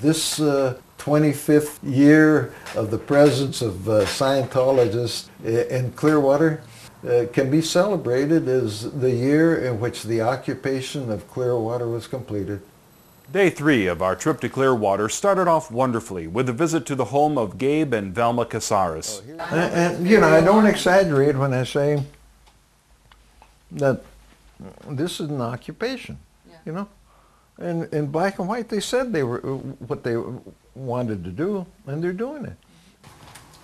This 25th year of the presence of Scientologists in Clearwater can be celebrated as the year in which the occupation of Clearwater was completed. Day 3 of our trip to Clearwater started off wonderfully with a visit to the home of Gabe and Velma Cazares. And you know, I don't exaggerate when I say that this is an occupation, you know. And in black and white, they said they were what they wanted to do, and they're doing it.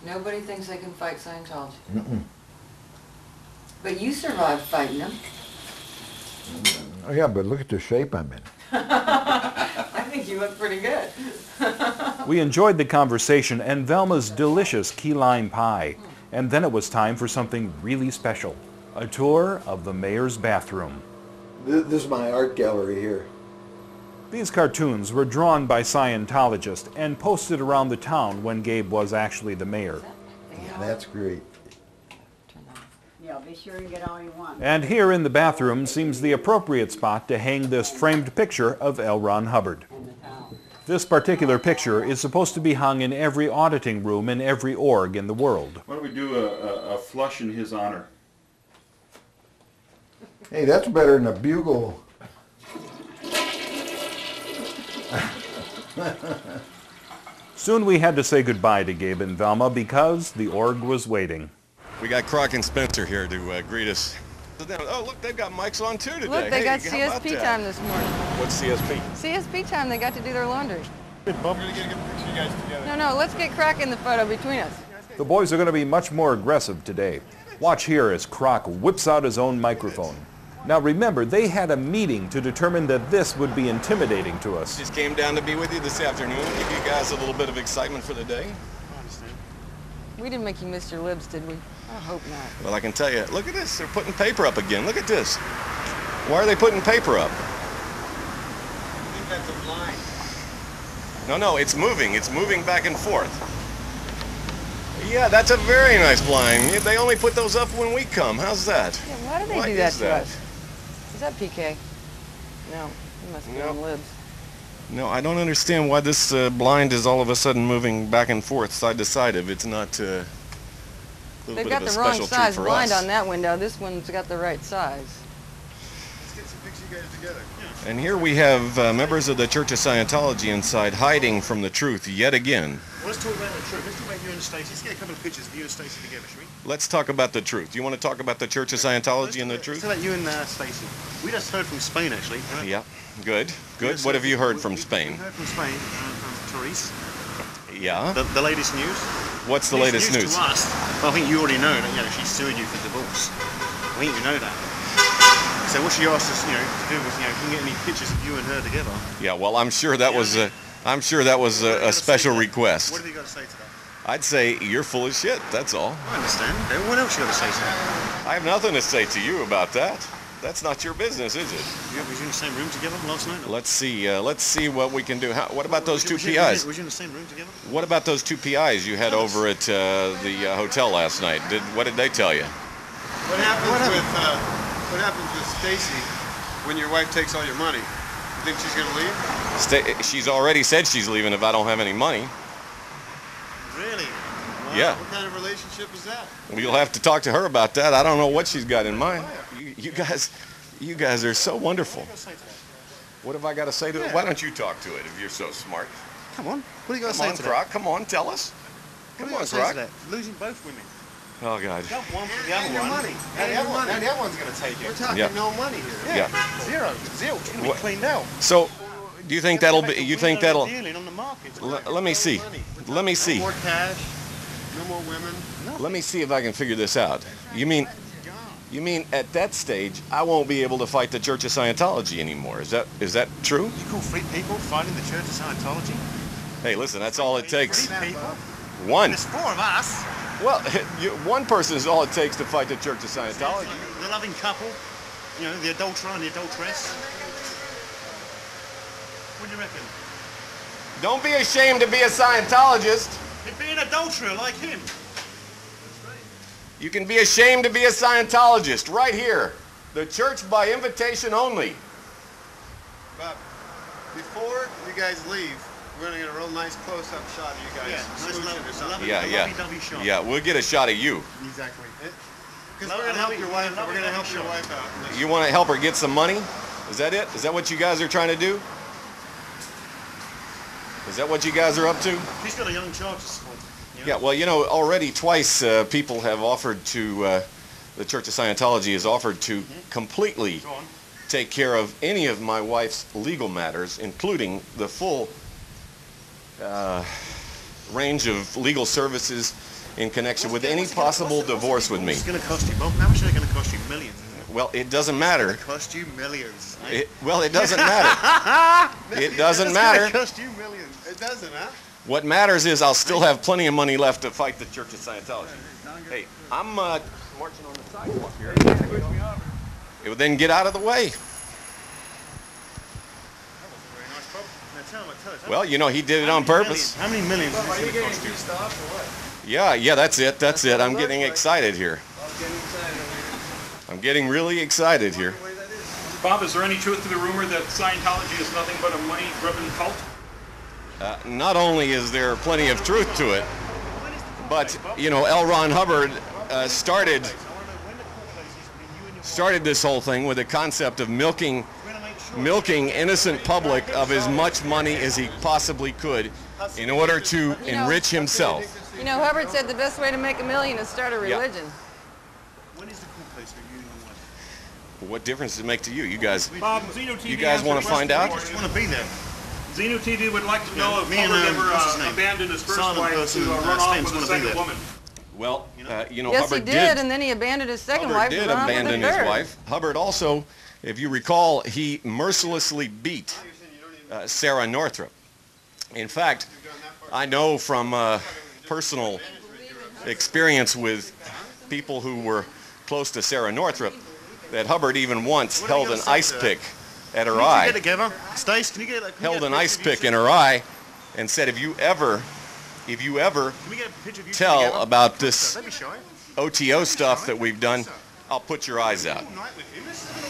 Nobody thinks they can fight Scientology. Mm-mm. But you survived fighting them. Oh yeah, but look at the shape I'm in. I think you look pretty good. We enjoyed the conversation and Velma's delicious key lime pie. And then it was time for something really special. A tour of the mayor's bathroom. This is my art gallery here. These cartoons were drawn by Scientologists and posted around the town when Gabe was actually the mayor. Yeah, that's great. Yeah, be sure you get all you want. And here in the bathroom seems the appropriate spot to hang this framed picture of L. Ron Hubbard. This particular picture is supposed to be hung in every auditing room in every org in the world. Why don't we do a flush in his honor? Hey, that's better than a bugle. Soon we had to say goodbye to Gabe and Velma because the org was waiting. We got Croc and Spencer here to greet us. Oh, look, they've got mics on too today. Look, they got Hey, how about CSP that? time this morning. What's CSP? CSP time, they got to do their laundry. We're going to get a good picture of you guys together. No, let's get Croc in the photo between us. The boys are going to be much more aggressive today. Watch here as Croc whips out his own microphone. Now remember, they had a meeting to determine that this would be intimidating to us. Just came down to be with you this afternoon, give you guys a little bit of excitement for the day. I understand. We didn't make you miss your libs, did we? I hope not. Well, I can tell you, look at this, they're putting paper up again. Look at this. Why are they putting paper up? I think that's a blind. No, it's moving back and forth. Yeah, that's a very nice blind. They only put those up when we come. How's that? Yeah, why do they do that to us? Is that PK? No, he must be on libs. No, I don't understand why this blind is all of a sudden moving back and forth, side to side, if it's not a little They've bit got of a the wrong special treat size for blind us. on that window. This one's got the right size. Let's get some pictures of you guys together. And here we have members of the Church of Scientology inside, hiding from the truth yet again. Well, let's talk about the truth. Let's talk about you and Stacey. Let's get a couple of pictures of you and Stacey together, shall we? Let's talk about the truth. You want to talk about the Church of Scientology and the Let's truth? talk about you and Stacey. We just heard from Spain, actually. Right? Yeah, good. Yes, What have you heard from We Spain? heard from Spain, from Therese. Yeah. The latest news. What's the latest news? To us, well, I think you already know that she's suing you for divorce. I think you know that. So what she asked us, to do was, if you can get any pictures of you and her together. Yeah. Well, I'm sure that was a special request. What have you got to say to that? I'd say you're full of shit. That's all. I understand. Okay, what else you got to say to that? I have nothing to say to you about that. That's not your business, is it? Yeah, was you in the same room together last night? Let's see what we can do. What about those two Was you PIs? in the same room together? What about those two PIs you had over at the hotel last night? What did they tell you? What happens with Stacey when your wife takes all your money? You think she's gonna leave? She's already said she's leaving if I don't have any money. Really? Wow. Yeah. What kind of relationship is that? You'll have to talk to her about that. I don't know what she's got in mind. You guys are so wonderful. What have I got to say to it? Why don't you talk to it if you're so smart? Come on. What do you got to Come say on, to Croc. that? Come on, tell us. What Come do you on, got to say to Croc. that? Losing both women. Oh, God. Got one for the other one. Money. Now the other one's gonna take it. We're talking Yeah. no money here. Yeah. Zero. It's gonna be What- cleaned out. So, do you think that'll be? You think that'll? Dealing on the market. Let me see. Let me see. No more cash. No more women. Let me see if I can figure this out. You mean at that stage I won't be able to fight the Church of Scientology anymore? Is that true? You call three people fighting the Church of Scientology? Hey, listen, that's all it takes. Three people? One. There's four of us. Well, one person is all it takes to fight the Church of Scientology. The loving couple. The adulterer and the adulteress. What do you reckon? Don't be ashamed to be a Scientologist. He'd be an adulterer like him. You can be ashamed to be a Scientologist right here. The church by invitation only. But before you guys leave, We're gonna get a real nice close-up shot of you guys. Yeah, smooching or something. lovey-dovey shot. Yeah, we'll get a shot of you. Exactly. Because we're gonna help your wife. We're gonna help your wife out. You want to help her get some money? Is that it? Is that what you guys are trying to do? Is that what you guys are up to? She's got a young child to support. Yeah, well, you know, already twice people have offered to, the Church of Scientology has offered to completely take care of any of my wife's legal matters, including the full range of legal services in connection with any possible divorce with me. It's going to cost you, Bob. How much are they going to cost you? Millions, isn't it? Well, it doesn't matter. It's going to cost you millions. Well, it doesn't matter. It doesn't matter. It's going to cost you millions. It doesn't, huh? What matters is I'll still have plenty of money left to fight the Church of Scientology. Hey, I'm marching on the sidewalk here. It would then get out of the way. Well, you know, he did it on purpose. How many millions is this going to cost you? Yeah, that's it. That's it. I'm getting excited here. I'm getting really excited here. Bob, is there any truth to the rumor that Scientology is nothing but a money-driven cult? Not only is there plenty of truth to it, but, you know, L. Ron Hubbard started this whole thing with the concept of milking innocent public of as much money as he possibly could in order to enrich himself. You know, Hubbard said the best way to make $1 million is start a religion. When is the court case for you and your wife? What difference does it make to you? You guys, Bob, Xeno TV you guys want to find out? I just want to be there. Xeno TV would like to know if Me and, Hubbard what's his ever name? abandoned his first Silent wife person, to run off Spain's with a gonna be second there. woman. Well, you know, Yes, he Hubbard did, and then he abandoned his second wife. Hubbard did and run off with abandon the his third. wife. Hubbard also, if you recall, he mercilessly beat Sarah Northrup. In fact, I know from personal experience with people who were close to Sarah Northrup that Hubbard even once held an ice pick at her eye. Get together. Stace, can you get like, Held an ice pick in her eye and said, if you ever tell about this OTO stuff that we've done, I'll put your eyes out.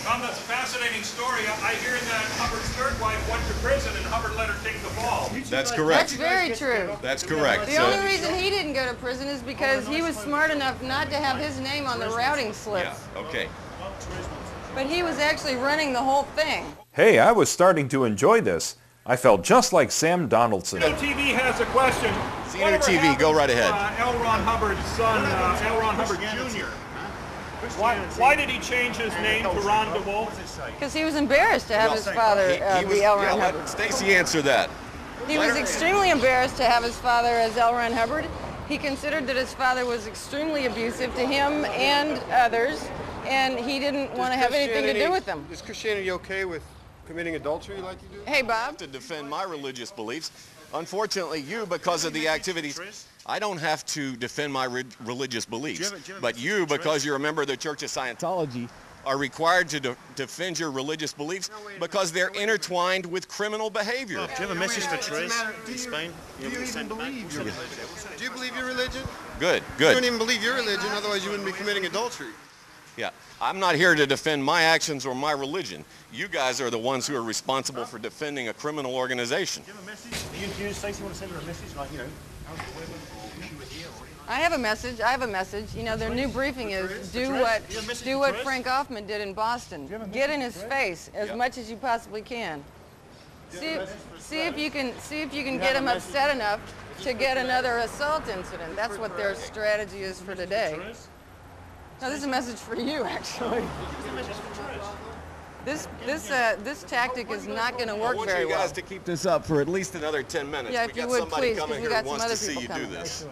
Tom, that's a fascinating story. I hear that Hubbard's third wife went to prison and Hubbard let her take the fall. That's correct. That's very true. That's correct. The only reason he didn't go to prison is because he was smart enough not to have his name on the routing slips. Yeah, okay. But he was actually running the whole thing. Hey, I was starting to enjoy this. I felt just like Sam Donaldson. Xeno TV has a question. Xeno TV, go right ahead. L. Ron Hubbard's son, L. Ron Hubbard Jr. Why did he change his name to Ron DeWolf? Because he was embarrassed to have his father be L. Ron Hubbard. Let Stacy answer that. He was extremely embarrassed to have his father as L. Ron Hubbard. He considered that his father was extremely abusive to him and others, and he didn't want to have anything to do with them. Is Christianity okay with committing adultery like you do? Hey, Bob. To defend my religious beliefs. Unfortunately, you, because of the activities, I don't have to defend my religious beliefs. But you, because you're a member of the Church of Scientology, are required to defend your religious beliefs because they're intertwined with criminal behavior. Do you have a message for Therese in Spain? Do you even believe your religion? Do you believe your religion? Good, You good. don't even believe your religion, otherwise you wouldn't be committing adultery. Yeah, I'm not here to defend my actions or my religion. You guys are the ones who are responsible for defending a criminal organization. Do you have a message? Do you, Stacey, want to send her a message? Like, you know, I have a message. I have a message. You know, their new briefing is do what Frank Hoffman did in Boston. Get in his face as much as you possibly can. See if you can get him upset enough to get another assault incident. That's what their strategy is for today. No, this is a message for you, actually. This tactic is not going to work very well. I want you guys to keep this up for at least another 10 minutes. Yeah, We if you got would, somebody please, coming because we here who got some wants other to see people you do coming. this.